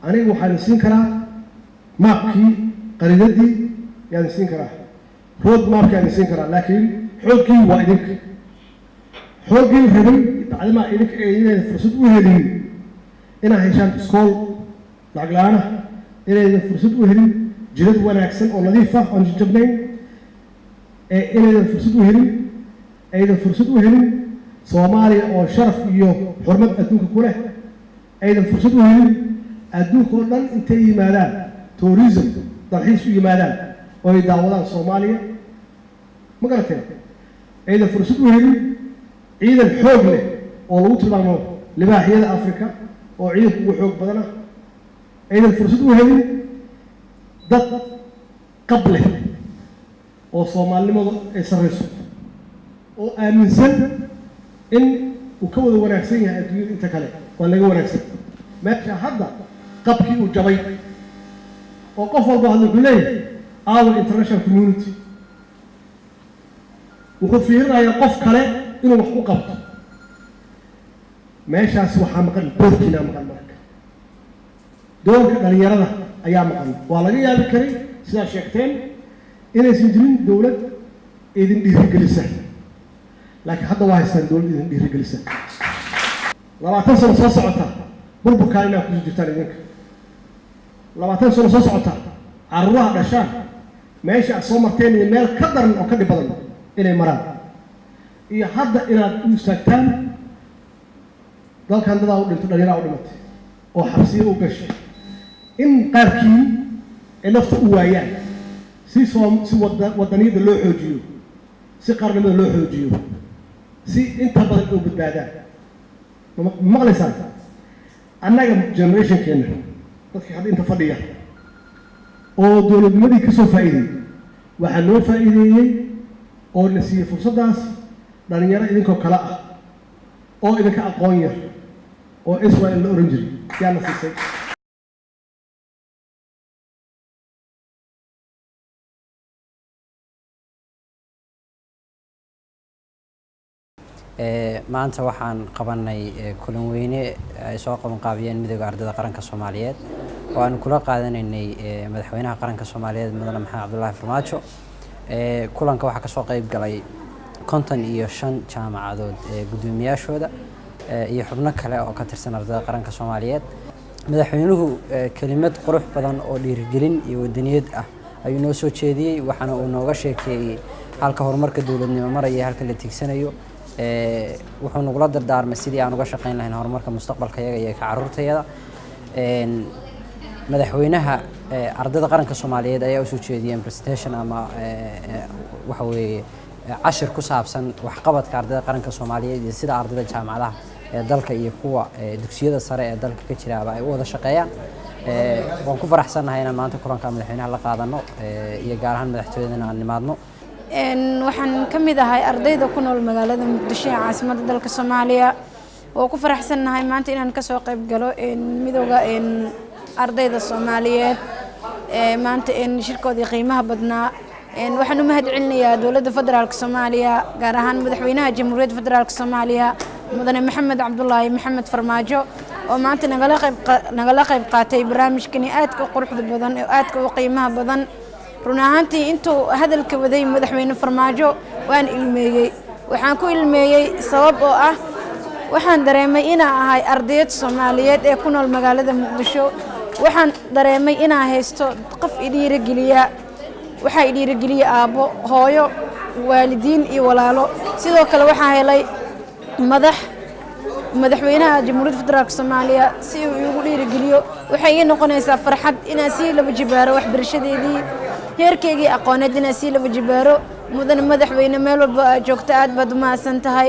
anigu waxaan siin karaa maapkii qariidadii yaan siin karaa road maapkaan siin karaa laakiin xoogkii waa idinka xoogii rabay bacdama idinka ay fursad u helin inay heshaan iskool lacag la'aan inay fursad u helin jilad wanaagsan oo nadiif ah oo jabnayn inay fursad u helin aydan fursad u helin Soomaaliya oo sharaf iyo xurmad adduunka ku leh aydan fursad u helin adduunka oo dhan intay yimaadaan tourism dalxiis u yimaadaan oo ay daawadaan Soomaaliya ma garateen aydan fursad u helin ciidan xoog leh oo lagu tilmaamo libaaxyada Afrika oo ciidanku ugu xoog badan aydan fursad u helin dad qable oo Soomaalinimadu ay sareyso oo aaminsan in uu ka wada wanaagsan yahay adduunyada inta kale waa laga wanaagsan meesha hadda qabkii uu jabay oo qof walba haduu leeyahay our international community wuxuu fiirinayaa qof kale inuu wax u qabto meeshaas waxaa maqan doorkiina maqan marka doorka dhalinyarada ayaa maqan waa laga yaabi karay sidaa sheegteen inaysan jirin dowlad idin dhiirigelisa laakiin hadda waa haystaan dowlad idin dhiirigelisa 20 sano soo socota burburkaan inaad ku jirtaan idinka 20 sano soo socota carruuraha dhashaan meesha aad soo marteen iyo meel ka daran oo ka dhib badan inay maraan iyo hadda inaad u istaagtaan dalkan dadaa u dhinto dhalinyara u dhimatay oo xabsiyo u gashay in qaarkii ay nafta u waayaan si wadaniyada loo xoojiyo si qarnimada loo xoojiyo si inta badan oo badbaadaan maqlaysaan annaga generationkeena dadkii hadda inta fadhiya oo dowladnimadii ka soo faa'iiday waxaa noo faa'iideeyey oo la siiyey fursaddaas dhalinyaro idinkoo kale ah oo idinka aqoon yar oo Israel la oran jiray yaa la siisay maanta waxaan qabanay kulan weyne ay soo qaban qaabiyeen midowga ardayda qaranka Soomaaliyeed oo aan kula qaadanaynay madaxweynaha qaranka Soomaaliyeed mudane Maxamed Cabdullaahi Farmaajo kulanka waxa ka soo qayb galay 55 jaamacadood gudoomiyaashooda iyo xubno kale oo ka tirsan ardayda qaranka Soomaaliyeed madaxweynuhu kelimad qurux badan oo dhiirigelin iyo wadaniyad ah ayuu noo soo jeediyay waxaana uu nooga sheekeeyay halka horumarka dawladnimo maraya halka la tigsanayo wuxuu nagula dardaarmay sidii aan uga shaqeyn lahayn horumarka mustaqbalkayaga iyo ka carruurtayada madaxweynaha ardayda qaranka Soomaaliyeed ayaa u soo jeediyay presentation ama waxa weeye cashir ku saabsan waxqabadka ardayda qaranka Soomaaliyeed iyo sida ardayda jaamacadaha ee dalka iyo kuwa dugsiyada sare ee dalka ka jira ay u wada shaqeeyaan waan ku faraxsanahay inaan maanta kulanka madaxweynaha la qaadano iyo gaar ahaan madaxtooyada aan nimaadno waxaan ka mid ahay ardayda ku nool magaalada Muqdisho ee caasimadda dalka Soomaaliya oo ku faraxsanahay maanta inaan ka soo qayb galo midowga ardayda Soomaaliyeed maanta shirkoodii qiimaha badnaa waxaan u mahadcelinayaa dowladda federaalka Soomaaliya gaar ahaan madaxweynaha jamhuuriyadda federaalka Soomaaliya mudane Maxamed Cabdullaahi Maxamed Farmaajo oo maanta nagala qayb qaatay barnaamijkan aadka quruxda badan oo aadka u qiimaha badan run ahaantii intuu hadalka waday madaxweyne Farmaajo waan ilmeeyay waxaan ku ilmeeyay sabab oo ah waxaan dareemay inaan ahay ardayad Soomaaliyeed ee ku nool magaalada Muqdisho waxaan dareemay inaan haysto qof dhiirigeliya waxa dhiirigeliya aabo hooyo waalidiin iyo walaalo sidoo kale waxaan helay madaxweynaha jamhuuriyadda federaalka Soomaaliya si uu igu dhiirigeliyo waxay ii noqonaysaa farxad inaan si laba jibaaro waxbarashadeedii heerkeygii aqooneed inaan si laba jibaaro mudane madaxweyne meel walba joogta aad baad u mahadsan tahay